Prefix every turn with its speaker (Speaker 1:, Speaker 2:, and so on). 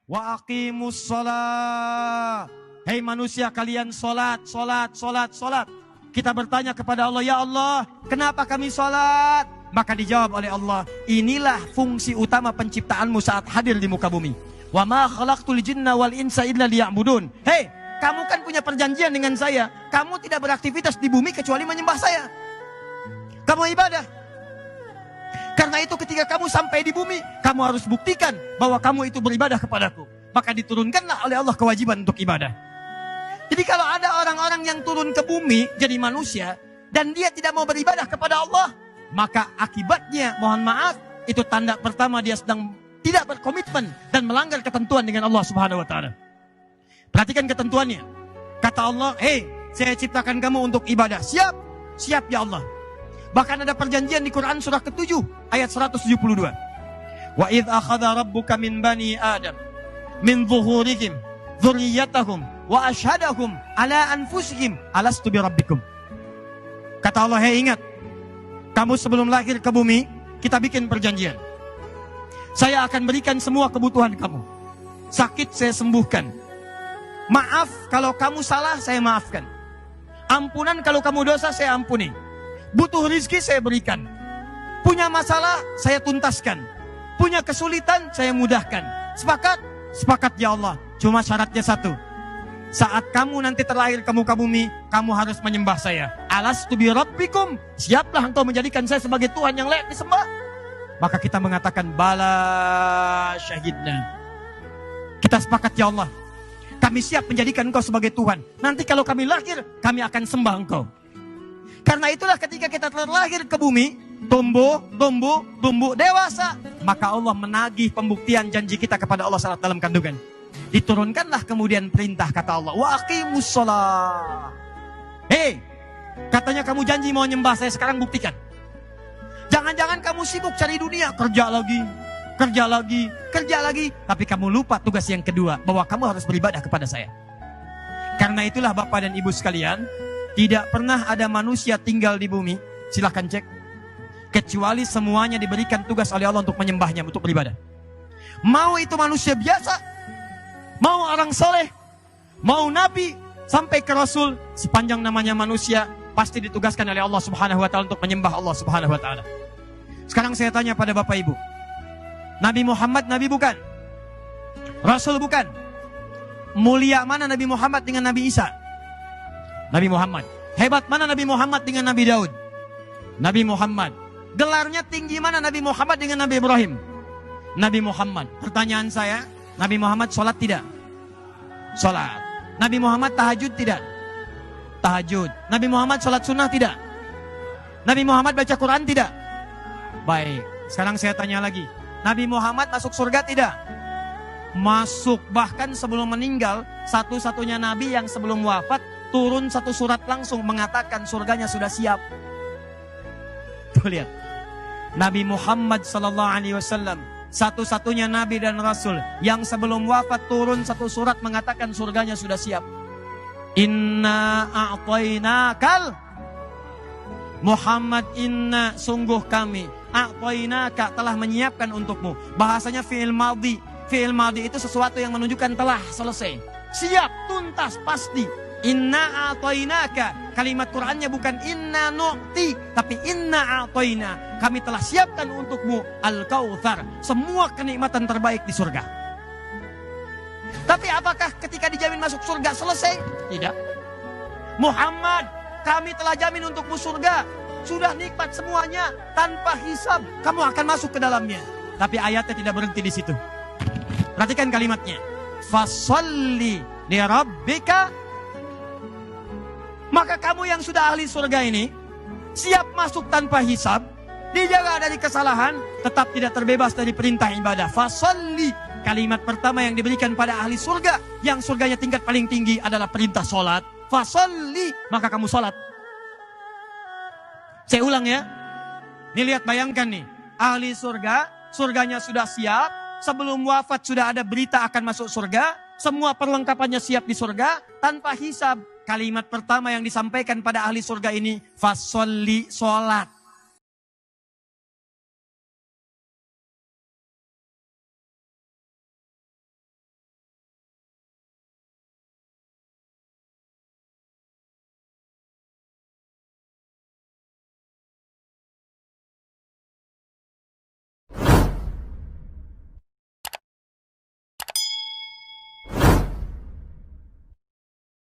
Speaker 1: Wa aqimus shalah. Hei manusia, kalian salat, salat, salat, salat. Kita bertanya kepada Allah, ya Allah, kenapa kami salat? Maka dijawab oleh Allah, inilah fungsi utama penciptaanmu saat hadir di muka bumi. Wa ma khalaqtul jinna wal insa illa liya'budun. Hei, kamu kan punya perjanjian dengan saya. Kamu tidak beraktivitas di bumi kecuali menyembah saya. Kamu ibadah. Karena itu ketika kamu sampai di bumi, kamu harus buktikan bahwa kamu itu beribadah kepadaku. Maka diturunkanlah oleh Allah kewajiban untuk ibadah. Jadi kalau ada orang-orang yang turun ke bumi jadi manusia dan dia tidak mau beribadah kepada Allah, maka akibatnya, mohon maaf, itu tanda pertama dia sedang tidak berkomitmen dan melanggar ketentuan dengan Allah Subhanahu wa taala. Perhatikan ketentuannya. Kata Allah, "Hei, saya ciptakan kamu untuk ibadah." Siap? Siap ya Allah. Bahkan ada perjanjian di Quran surah ke-7 ayat 172. Wa idz akhadha rabbuka min bani Adam min zuhurihim dzurriyyatahum wa asyhadahum ala anfusihim alastu birabbikum. Kata Allah, "Hei, ingat, kamu sebelum lahir ke bumi, kita bikin perjanjian. Saya akan berikan semua kebutuhan kamu. Sakit saya sembuhkan. Maaf kalau kamu salah, saya maafkan. Ampunan kalau kamu dosa, saya ampuni. Butuh rizki, saya berikan. Punya masalah, saya tuntaskan. Punya kesulitan, saya mudahkan. Sepakat? Sepakat ya Allah. Cuma syaratnya satu. Saat kamu nanti terlahir ke muka bumi, kamu harus menyembah saya. Alastu birabbikum. Siaplah engkau menjadikan saya sebagai Tuhan yang layak disembah?" Maka kita mengatakan, "Bala syahidna." Kita sepakat ya Allah. Kami siap menjadikan engkau sebagai Tuhan. Nanti kalau kami lahir, kami akan sembah engkau. Karena itulah ketika kita terlahir ke bumi, tumbuh dewasa, maka Allah menagih pembuktian janji kita kepada Allah saat dalam kandungan. Diturunkanlah kemudian perintah, kata Allah, "Wa aqimus shalah." Hei, katanya kamu janji mau nyembah saya, sekarang buktikan. Jangan-jangan kamu sibuk cari dunia, kerja lagi, tapi kamu lupa tugas yang kedua, bahwa kamu harus beribadah kepada saya. Karena itulah Bapak dan Ibu sekalian, tidak pernah ada manusia tinggal di bumi, silahkan cek, kecuali semuanya diberikan tugas oleh Allah untuk menyembahnya, untuk beribadah. Mau itu manusia biasa, mau orang soleh, mau nabi, sampai ke rasul, sepanjang namanya manusia, pasti ditugaskan oleh Allah Subhanahu wa taala untuk menyembah Allah Subhanahu wa taala. Sekarang saya tanya pada Bapak Ibu, Nabi Muhammad nabi bukan? Rasul bukan? Mulia mana Nabi Muhammad dengan Nabi Isa? Nabi Muhammad. Hebat mana Nabi Muhammad dengan Nabi Daud? Nabi Muhammad. Gelarnya tinggi mana Nabi Muhammad dengan Nabi Ibrahim? Nabi Muhammad. Pertanyaan saya, Nabi Muhammad sholat tidak? Sholat. Nabi Muhammad tahajud tidak? Tahajud. Nabi Muhammad sholat sunnah tidak? Nabi Muhammad baca Quran tidak? Baik. Sekarang saya tanya lagi, Nabi Muhammad masuk surga tidak? Masuk. Bahkan sebelum meninggal, satu-satunya Nabi yang sebelum wafat turun satu surat langsung mengatakan surganya sudah siap. Tuh lihat, Nabi Muhammad SAW satu-satunya Nabi dan Rasul yang sebelum wafat turun satu surat mengatakan surganya sudah siap. Inna a'tainakal Muhammad, inna sungguh kami, a'tainaka telah menyiapkan untukmu. Bahasanya fi'il madhi. Fi'il madhi itu sesuatu yang menunjukkan telah selesai, siap, tuntas, pasti. Inna a'tainaka, kalimat Qur'annya bukan inna nu'ti, tapi inna a'taina, kami telah siapkan untukmu al-kautsar, semua kenikmatan terbaik di surga. Tapi apakah ketika dijamin masuk surga selesai? Tidak. Muhammad, kami telah jamin untukmu surga, sudah nikmat semuanya tanpa hisab, kamu akan masuk ke dalamnya. Tapi ayatnya tidak berhenti di situ. Perhatikan kalimatnya, fasholli li rabbika. Maka kamu yang sudah ahli surga ini, siap masuk tanpa hisab, dijaga dari kesalahan, tetap tidak terbebas dari perintah ibadah. Fasholli, kalimat pertama yang diberikan pada ahli surga, yang surganya tingkat paling tinggi adalah perintah sholat. Fasholli, maka kamu sholat. Saya ulang ya. Nih lihat, bayangkan nih, ahli surga, surganya sudah siap, sebelum wafat sudah ada berita akan masuk surga, semua perlengkapannya siap di surga, tanpa hisab. Kalimat pertama yang disampaikan pada ahli surga ini, fasholli, sholat.